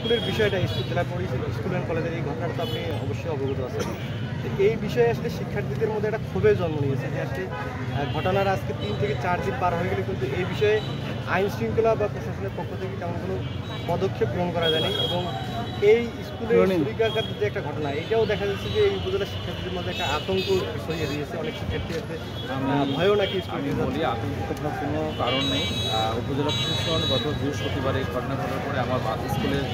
স্কুলের বিষয়টা, স্কুল জেলা স্কুল অ্যান্ড কলেজের এই ঘটনাটা তো আপনি অবশ্যই অবগত আছেন। তো এই বিষয়ে আসলে শিক্ষার্থীদের মধ্যে একটা ক্ষোভের জন্ম নিয়েছে যে আসলে ঘটনার আজকে 3 থেকে 4 দিন পার হয়ে গেলে কিন্তু এই বিষয়ে আইন শৃঙ্খলা বা প্রশাসনের পক্ষ থেকে তেমন কোনো পদক্ষেপ গ্রহণ করা যায়নি। এবং এই স্কুলের ছুরিকাঘাত যে একটা ঘটনা, এটাও দেখা যাচ্ছে যে এই উপজেলার শিক্ষার্থীদের মধ্যে একটা আতঙ্ক ছড়িয়ে দিয়েছে। অনেক শিক্ষার্থী আছে ভয়ও নাকি আমি বলি আতঙ্কিত হওয়ার কোনো কারণ নেই। উপজেলা প্রশাসন গত বৃহস্পতিবার এই ঘটনা ঘটার পরে আমার স্কুলের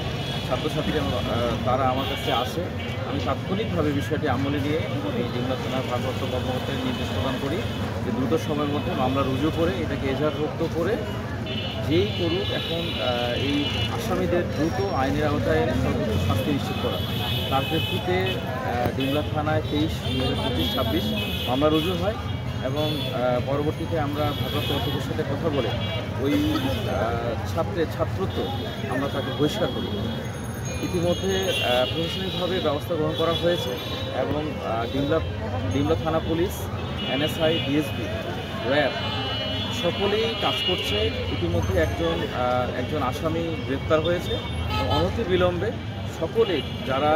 ছাত্রছাত্রী তারা আমার কাছে আসে। আমি তাৎক্ষণিকভাবে বিষয়টি আমলে নিয়ে এই ডিমলা থানার ভারপ্রাপ্ত কর্মকর্তাকে নির্দেশ প্রদান করি যে দ্রুত সময়ের মধ্যে মামলা রুজু করে এটাকে এজাহারভুক্ত করে যেই করুক এখন এই আসামিদের দ্রুত আইনের আওতায় এনে সর্বোচ্চ শাস্তি নিশ্চিত করা। তার প্রেক্ষিতে ডিমলা থানায় 23/2025-26 মামলা রুজু হয় এবং পরবর্তীতে আমরা ভারপ্রাপ্ত অধ্যক্ষের সাথে কথা বলে ওই ছাত্রত্ব আমরা তাকে বহিষ্কার করি। ইতিমধ্যে প্রশাসনিকভাবে ব্যবস্থা গ্রহণ করা হয়েছে এবং ডিমলা থানা পুলিশ, এনএসআই, ডিএসপি, র্যাব সকলেই কাজ করছে। ইতিমধ্যে একজন আসামি গ্রেপ্তার হয়েছে এবং অনতিবিলম্বে সকলে যারা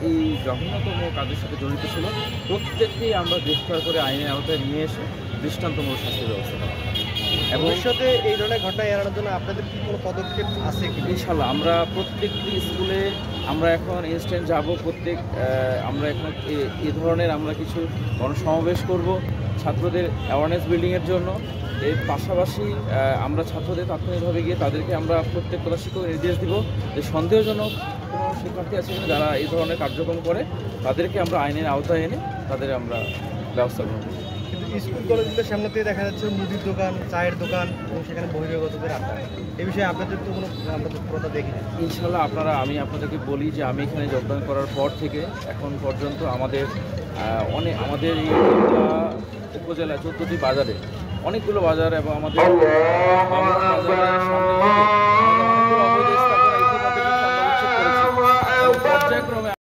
এই জঘন্যতম কাজের সাথে জড়িত ছিল প্রত্যেককেই আমরা গ্রেফতার করে আইনের আওতায় নিয়ে এসে দৃষ্টান্তমূলক শাস্তির ব্যবস্থা করা। ভবিষ্যতে এই ধরনের ঘটনা এড়ানোর জন্য আপনাদের কি কোনো পদক্ষেপ আছে কি? ইনশাল্লাহ আমরা প্রত্যেকটি স্কুলে আমরা এখন ইনস্ট্যান্ট যাব। আমরা এখন এই ধরনের আমরা কিছু গণসমাবেশ করব ছাত্রদের অ্যাওয়ারনেস বিল্ডিংয়ের জন্য। এর পাশাপাশি আমরা ছাত্রদের তাৎক্ষণিকভাবে গিয়ে তাদেরকে আমরা প্রত্যেকটা শিক্ষকের নির্দেশ দিব যে সন্দেহজনক কোনো শিক্ষার্থী আছে কিনা যারা এই ধরনের কার্যক্রম করে তাদেরকে আমরা আইনের আওতায় এনে তাদের আমরা ব্যবস্থা গ্রহণ করি। কিন্তু স্কুল কলেজগুলোর সামনেতেই দেখা যাচ্ছে মুদির দোকান, চায়ের দোকান এবং সেখানে বহিরাগতদের আড্ডা। এই বিষয়ে আপনাদের তো কোনো আমরা তৎপরতা দেখি না। ইনশাল্লাহ আমি আপনাদেরকে বলি যে আমি এখানে যোগদান করার পর থেকে এখন পর্যন্ত আমাদের এই উপজেলা 14টি বাজারে অনেকগুলো বাজার এবং আমাদের বাজারের সামনে